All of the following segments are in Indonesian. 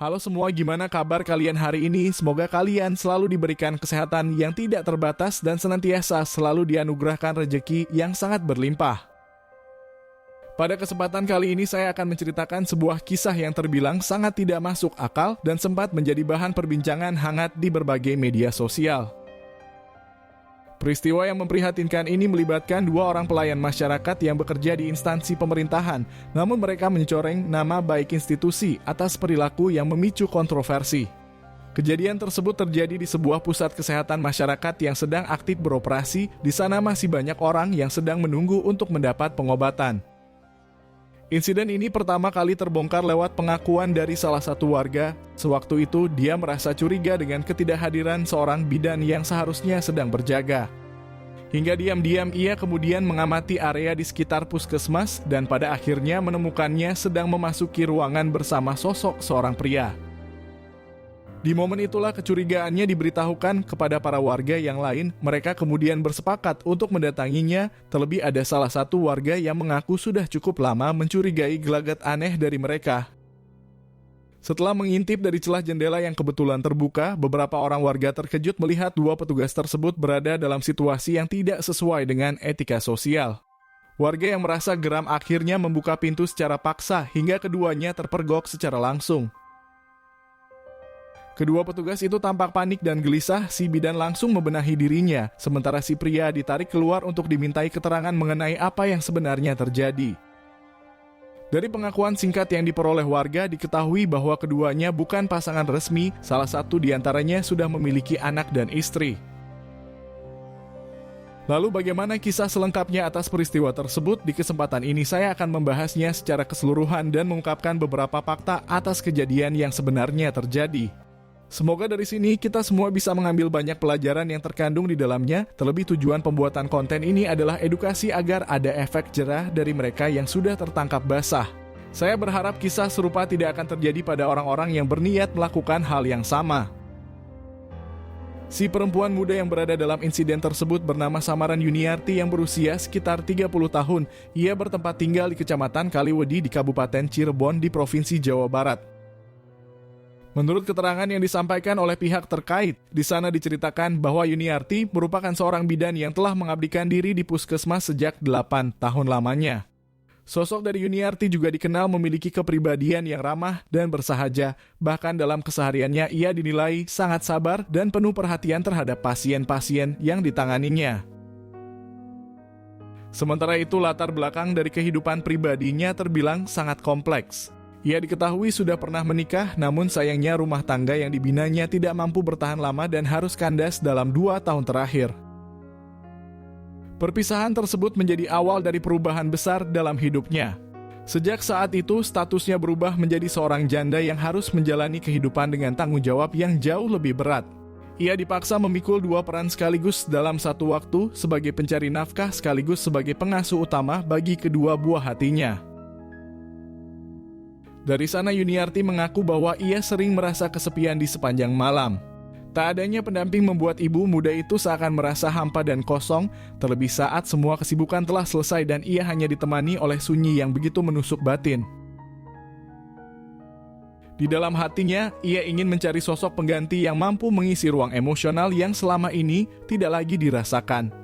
Halo semua, gimana kabar kalian hari ini? Semoga kalian selalu diberikan kesehatan yang tidak terbatas dan senantiasa selalu dianugerahkan rejeki yang sangat berlimpah. Pada kesempatan kali ini saya akan menceritakan sebuah kisah yang terbilang sangat tidak masuk akal dan sempat menjadi bahan perbincangan hangat di berbagai media sosial. Peristiwa yang memprihatinkan ini melibatkan dua orang pelayan masyarakat yang bekerja di instansi pemerintahan, namun mereka mencoreng nama baik institusi atas perilaku yang memicu kontroversi. Kejadian tersebut terjadi di sebuah pusat kesehatan masyarakat yang sedang aktif beroperasi. Di sana masih banyak orang yang sedang menunggu untuk mendapat pengobatan. Insiden ini pertama kali terbongkar lewat pengakuan dari salah satu warga. Sewaktu itu, dia merasa curiga dengan ketidakhadiran seorang bidan yang seharusnya sedang berjaga. Hingga diam-diam ia kemudian mengamati area di sekitar puskesmas dan pada akhirnya menemukannya sedang memasuki ruangan bersama sosok seorang pria. Di momen itulah kecurigaannya diberitahukan kepada para warga yang lain. Mereka kemudian bersepakat untuk mendatanginya. Terlebih ada salah satu warga yang mengaku sudah cukup lama mencurigai gelagat aneh dari mereka. Setelah mengintip dari celah jendela yang kebetulan terbuka, beberapa orang warga terkejut melihat dua petugas tersebut berada dalam situasi yang tidak sesuai dengan etika sosial. Warga yang merasa geram akhirnya membuka pintu secara paksa hingga keduanya terpergok secara langsung. Kedua petugas itu tampak panik dan gelisah. Si bidan langsung membenahi dirinya, sementara si pria ditarik keluar untuk dimintai keterangan mengenai apa yang sebenarnya terjadi. Dari pengakuan singkat yang diperoleh warga, diketahui bahwa keduanya bukan pasangan resmi. Salah satu di antaranya sudah memiliki anak dan istri. Lalu bagaimana kisah selengkapnya atas peristiwa tersebut? Di kesempatan ini saya akan membahasnya secara keseluruhan dan mengungkapkan beberapa fakta atas kejadian yang sebenarnya terjadi. Semoga dari sini kita semua bisa mengambil banyak pelajaran yang terkandung di dalamnya. Terlebih tujuan pembuatan konten ini adalah edukasi agar ada efek jerah dari mereka yang sudah tertangkap basah. Saya berharap kisah serupa tidak akan terjadi pada orang-orang yang berniat melakukan hal yang sama. Si perempuan muda yang berada dalam insiden tersebut bernama samaran Yuniarti yang berusia sekitar 30 tahun. Ia bertempat tinggal di Kecamatan Kaliwedi di Kabupaten Cirebon di Provinsi Jawa Barat. Menurut keterangan yang disampaikan oleh pihak terkait, di sana diceritakan bahwa Yuniarti merupakan seorang bidan yang telah mengabdikan diri di puskesmas sejak 8 tahun lamanya. Sosok dari Yuniarti juga dikenal memiliki kepribadian yang ramah dan bersahaja. Bahkan dalam kesehariannya ia dinilai sangat sabar dan penuh perhatian terhadap pasien-pasien yang ditanganinya. Sementara itu latar belakang dari kehidupan pribadinya terbilang sangat kompleks. Ia diketahui sudah pernah menikah, namun sayangnya rumah tangga yang dibinanya tidak mampu bertahan lama dan harus kandas dalam 2 tahun terakhir. Perpisahan tersebut menjadi awal dari perubahan besar dalam hidupnya. Sejak saat itu, statusnya berubah menjadi seorang janda yang harus menjalani kehidupan dengan tanggung jawab yang jauh lebih berat. Ia dipaksa memikul 2 peran sekaligus dalam satu waktu, sebagai pencari nafkah sekaligus sebagai pengasuh utama bagi kedua buah hatinya. Dari sana Yuniarti mengaku bahwa ia sering merasa kesepian di sepanjang malam. Tak adanya pendamping membuat ibu muda itu seakan merasa hampa dan kosong, terlebih saat semua kesibukan telah selesai dan ia hanya ditemani oleh sunyi yang begitu menusuk batin. Di dalam hatinya, ia ingin mencari sosok pengganti yang mampu mengisi ruang emosional yang selama ini tidak lagi dirasakan.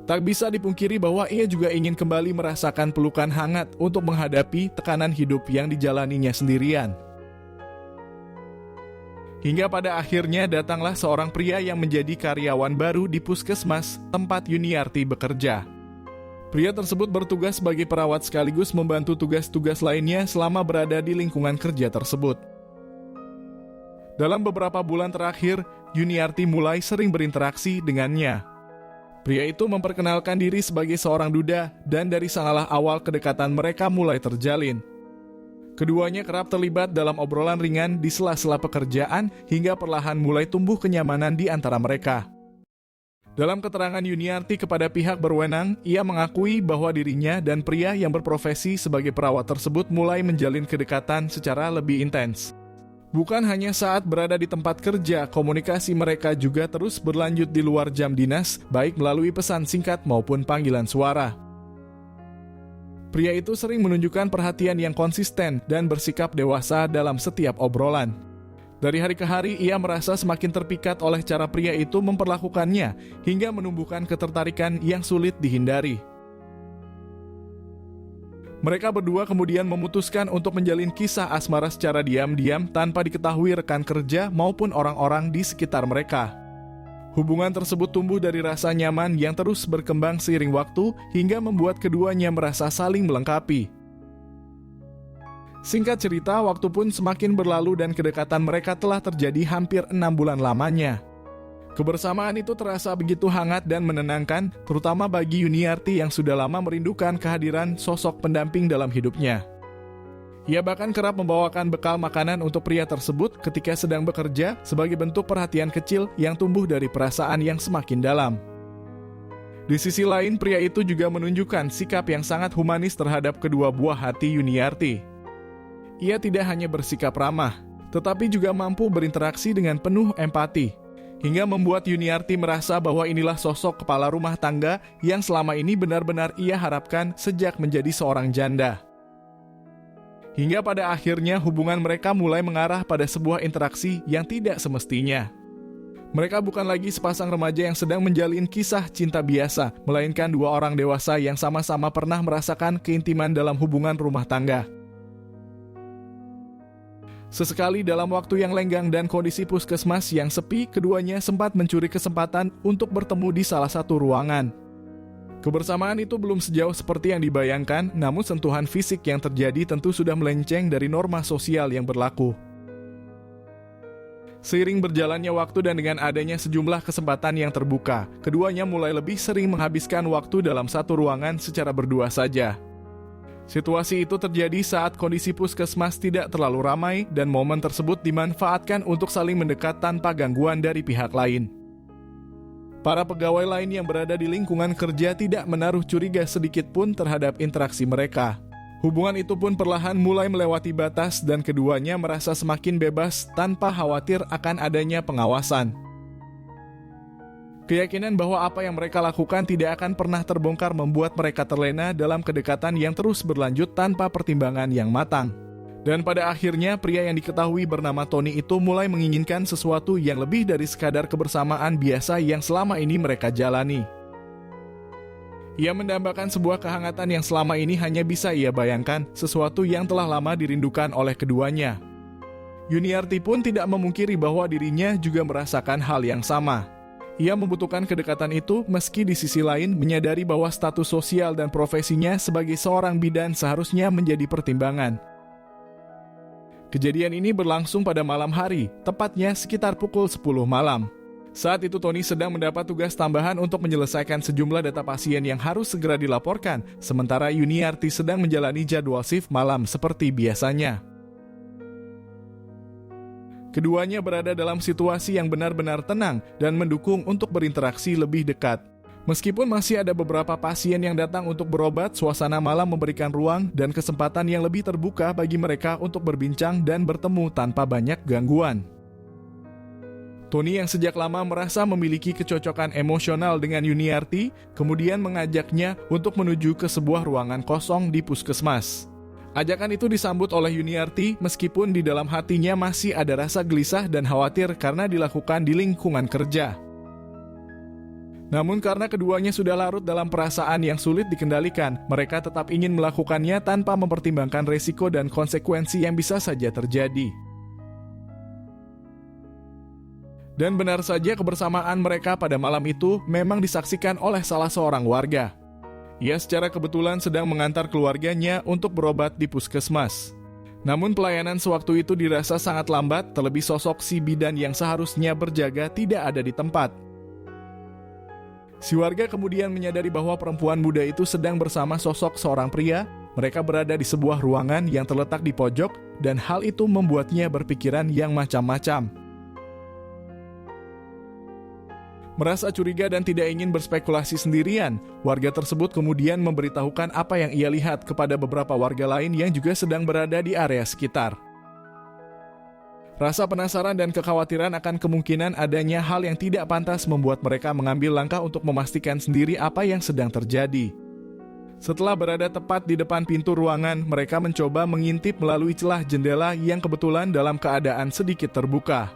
Tak bisa dipungkiri bahwa ia juga ingin kembali merasakan pelukan hangat untuk menghadapi tekanan hidup yang dijalaninya sendirian. Hingga pada akhirnya datanglah seorang pria yang menjadi karyawan baru di puskesmas tempat Yuniarti bekerja. Pria tersebut bertugas sebagai perawat sekaligus membantu tugas-tugas lainnya selama berada di lingkungan kerja tersebut. Dalam beberapa bulan terakhir, Yuniarti mulai sering berinteraksi dengannya. Pria itu memperkenalkan diri sebagai seorang duda dan dari sanalah awal kedekatan mereka mulai terjalin. Keduanya kerap terlibat dalam obrolan ringan di sela-sela pekerjaan hingga perlahan mulai tumbuh kenyamanan di antara mereka. Dalam keterangan Yuniarti kepada pihak berwenang, ia mengakui bahwa dirinya dan pria yang berprofesi sebagai perawat tersebut mulai menjalin kedekatan secara lebih intens. Bukan hanya saat berada di tempat kerja, komunikasi mereka juga terus berlanjut di luar jam dinas, baik melalui pesan singkat maupun panggilan suara. Pria itu sering menunjukkan perhatian yang konsisten dan bersikap dewasa dalam setiap obrolan. Dari hari ke hari, ia merasa semakin terpikat oleh cara pria itu memperlakukannya, hingga menumbuhkan ketertarikan yang sulit dihindari. Mereka berdua kemudian memutuskan untuk menjalin kisah asmara secara diam-diam tanpa diketahui rekan kerja maupun orang-orang di sekitar mereka. Hubungan tersebut tumbuh dari rasa nyaman yang terus berkembang seiring waktu hingga membuat keduanya merasa saling melengkapi. Singkat cerita, waktu pun semakin berlalu dan kedekatan mereka telah terjadi hampir 6 bulan lamanya. Kebersamaan itu terasa begitu hangat dan menenangkan, terutama bagi Yuniarti yang sudah lama merindukan kehadiran sosok pendamping dalam hidupnya. Ia bahkan kerap membawakan bekal makanan untuk pria tersebut ketika sedang bekerja sebagai bentuk perhatian kecil yang tumbuh dari perasaan yang semakin dalam. Di sisi lain, pria itu juga menunjukkan sikap yang sangat humanis terhadap kedua buah hati Yuniarti. Ia tidak hanya bersikap ramah, tetapi juga mampu berinteraksi dengan penuh empati, hingga membuat Yuniarti merasa bahwa inilah sosok kepala rumah tangga yang selama ini benar-benar ia harapkan sejak menjadi seorang janda. Hingga pada akhirnya hubungan mereka mulai mengarah pada sebuah interaksi yang tidak semestinya. Mereka bukan lagi sepasang remaja yang sedang menjalin kisah cinta biasa, melainkan dua orang dewasa yang sama-sama pernah merasakan keintiman dalam hubungan rumah tangga. Sesekali dalam waktu yang lenggang dan kondisi puskesmas yang sepi, keduanya sempat mencuri kesempatan untuk bertemu di salah satu ruangan. Kebersamaan itu belum sejauh seperti yang dibayangkan, namun sentuhan fisik yang terjadi tentu sudah melenceng dari norma sosial yang berlaku. Seiring berjalannya waktu dan dengan adanya sejumlah kesempatan yang terbuka, keduanya mulai lebih sering menghabiskan waktu dalam satu ruangan secara berdua saja. Situasi itu terjadi saat kondisi puskesmas tidak terlalu ramai dan momen tersebut dimanfaatkan untuk saling mendekat tanpa gangguan dari pihak lain. Para pegawai lain yang berada di lingkungan kerja tidak menaruh curiga sedikit pun terhadap interaksi mereka. Hubungan itu pun perlahan mulai melewati batas dan keduanya merasa semakin bebas tanpa khawatir akan adanya pengawasan. Keyakinan bahwa apa yang mereka lakukan tidak akan pernah terbongkar membuat mereka terlena dalam kedekatan yang terus berlanjut tanpa pertimbangan yang matang. Dan pada akhirnya pria yang diketahui bernama Tony itu mulai menginginkan sesuatu yang lebih dari sekadar kebersamaan biasa yang selama ini mereka jalani. Ia mendambakan sebuah kehangatan yang selama ini hanya bisa ia bayangkan, sesuatu yang telah lama dirindukan oleh keduanya. Yuniarti pun tidak memungkiri bahwa dirinya juga merasakan hal yang sama. Ia membutuhkan kedekatan itu meski di sisi lain menyadari bahwa status sosial dan profesinya sebagai seorang bidan seharusnya menjadi pertimbangan. Kejadian ini berlangsung pada malam hari, tepatnya sekitar pukul 10 malam. Saat itu Tony sedang mendapat tugas tambahan untuk menyelesaikan sejumlah data pasien yang harus segera dilaporkan, sementara Yuniarti sedang menjalani jadwal shift malam seperti biasanya. Keduanya berada dalam situasi yang benar-benar tenang dan mendukung untuk berinteraksi lebih dekat. Meskipun masih ada beberapa pasien yang datang untuk berobat, suasana malam memberikan ruang dan kesempatan yang lebih terbuka bagi mereka untuk berbincang dan bertemu tanpa banyak gangguan. Tony yang sejak lama merasa memiliki kecocokan emosional dengan Yuniarti, kemudian mengajaknya untuk menuju ke sebuah ruangan kosong di puskesmas. Ajakan itu disambut oleh Yuniarti meskipun di dalam hatinya masih ada rasa gelisah dan khawatir karena dilakukan di lingkungan kerja. Namun karena keduanya sudah larut dalam perasaan yang sulit dikendalikan, mereka tetap ingin melakukannya tanpa mempertimbangkan resiko dan konsekuensi yang bisa saja terjadi. Dan benar saja kebersamaan mereka pada malam itu memang disaksikan oleh salah seorang warga. Ia secara kebetulan sedang mengantar keluarganya untuk berobat di puskesmas. Namun pelayanan sewaktu itu dirasa sangat lambat, terlebih sosok si bidan yang seharusnya berjaga tidak ada di tempat. Si warga kemudian menyadari bahwa perempuan muda itu sedang bersama sosok seorang pria. Mereka berada di sebuah ruangan yang terletak di pojok, dan hal itu membuatnya berpikiran yang macam-macam. Merasa curiga dan tidak ingin berspekulasi sendirian, warga tersebut kemudian memberitahukan apa yang ia lihat kepada beberapa warga lain yang juga sedang berada di area sekitar. Rasa penasaran dan kekhawatiran akan kemungkinan adanya hal yang tidak pantas membuat mereka mengambil langkah untuk memastikan sendiri apa yang sedang terjadi. Setelah berada tepat di depan pintu ruangan, mereka mencoba mengintip melalui celah jendela yang kebetulan dalam keadaan sedikit terbuka.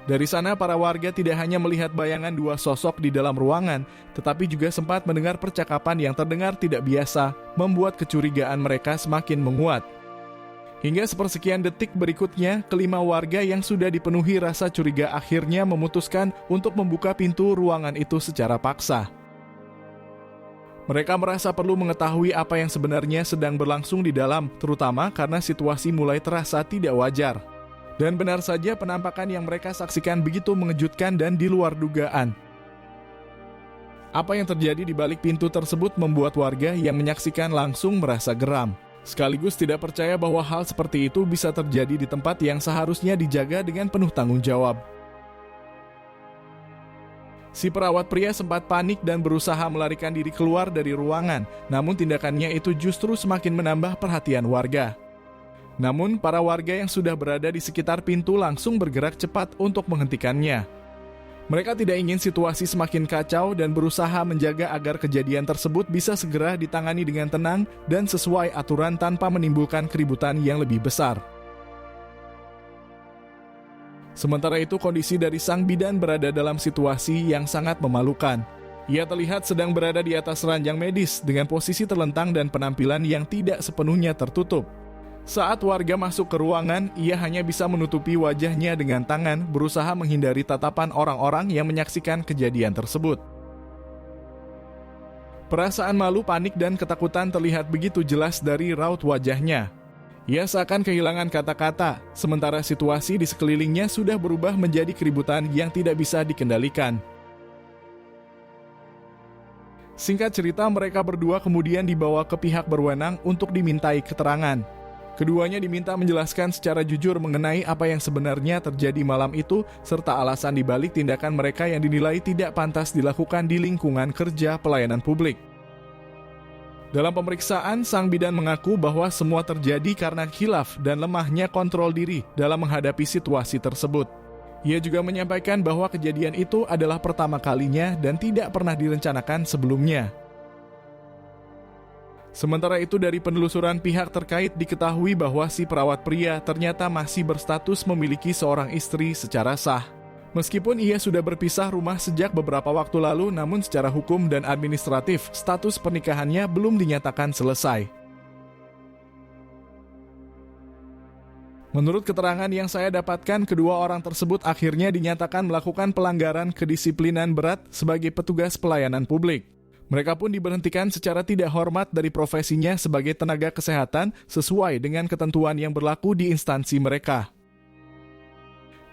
Dari sana, para warga tidak hanya melihat bayangan dua sosok di dalam ruangan, tetapi juga sempat mendengar percakapan yang terdengar tidak biasa, membuat kecurigaan mereka semakin menguat. Hingga sepersekian detik berikutnya, kelima warga yang sudah dipenuhi rasa curiga akhirnya memutuskan untuk membuka pintu ruangan itu secara paksa. Mereka merasa perlu mengetahui apa yang sebenarnya sedang berlangsung di dalam, terutama karena situasi mulai terasa tidak wajar. Dan benar saja penampakan yang mereka saksikan begitu mengejutkan dan di luar dugaan. Apa yang terjadi di balik pintu tersebut membuat warga yang menyaksikan langsung merasa geram. Sekaligus tidak percaya bahwa hal seperti itu bisa terjadi di tempat yang seharusnya dijaga dengan penuh tanggung jawab. Si perawat pria sempat panik dan berusaha melarikan diri keluar dari ruangan, namun tindakannya itu justru semakin menambah perhatian warga. Namun, para warga yang sudah berada di sekitar pintu langsung bergerak cepat untuk menghentikannya. Mereka tidak ingin situasi semakin kacau dan berusaha menjaga agar kejadian tersebut bisa segera ditangani dengan tenang dan sesuai aturan tanpa menimbulkan keributan yang lebih besar. Sementara itu, kondisi dari sang bidan berada dalam situasi yang sangat memalukan. Ia terlihat sedang berada di atas ranjang medis dengan posisi terlentang dan penampilan yang tidak sepenuhnya tertutup. Saat warga masuk ke ruangan, ia hanya bisa menutupi wajahnya dengan tangan, berusaha menghindari tatapan orang-orang yang menyaksikan kejadian tersebut. Perasaan malu, panik, dan ketakutan terlihat begitu jelas dari raut wajahnya. Ia seakan kehilangan kata-kata, sementara situasi di sekelilingnya sudah berubah menjadi keributan yang tidak bisa dikendalikan. Singkat cerita, mereka berdua kemudian dibawa ke pihak berwenang untuk dimintai keterangan. Keduanya diminta menjelaskan secara jujur mengenai apa yang sebenarnya terjadi malam itu, serta alasan dibalik tindakan mereka yang dinilai tidak pantas dilakukan di lingkungan kerja pelayanan publik. Dalam pemeriksaan, sang bidan mengaku bahwa semua terjadi karena khilaf dan lemahnya kontrol diri dalam menghadapi situasi tersebut. Ia juga menyampaikan bahwa kejadian itu adalah pertama kalinya dan tidak pernah direncanakan sebelumnya. Sementara itu, dari penelusuran pihak terkait diketahui bahwa si perawat pria ternyata masih berstatus memiliki seorang istri secara sah. Meskipun ia sudah berpisah rumah sejak beberapa waktu lalu, namun secara hukum dan administratif, status pernikahannya belum dinyatakan selesai. Menurut keterangan yang saya dapatkan, kedua orang tersebut akhirnya dinyatakan melakukan pelanggaran kedisiplinan berat sebagai petugas pelayanan publik. Mereka pun diberhentikan secara tidak hormat dari profesinya sebagai tenaga kesehatan sesuai dengan ketentuan yang berlaku di instansi mereka.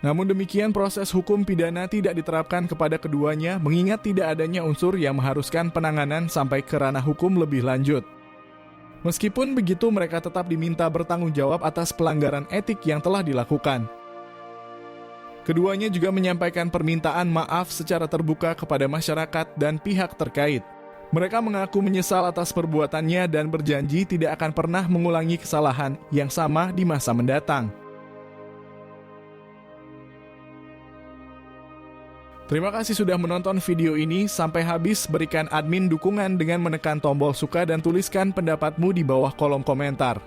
Namun demikian, proses hukum pidana tidak diterapkan kepada keduanya mengingat tidak adanya unsur yang mengharuskan penanganan sampai ke ranah hukum lebih lanjut. Meskipun begitu, mereka tetap diminta bertanggung jawab atas pelanggaran etik yang telah dilakukan. Keduanya juga menyampaikan permintaan maaf secara terbuka kepada masyarakat dan pihak terkait. Mereka mengaku menyesal atas perbuatannya dan berjanji tidak akan pernah mengulangi kesalahan yang sama di masa mendatang. Terima kasih sudah menonton video ini sampai habis. Berikan admin dukungan dengan menekan tombol suka dan tuliskan pendapatmu di bawah kolom komentar.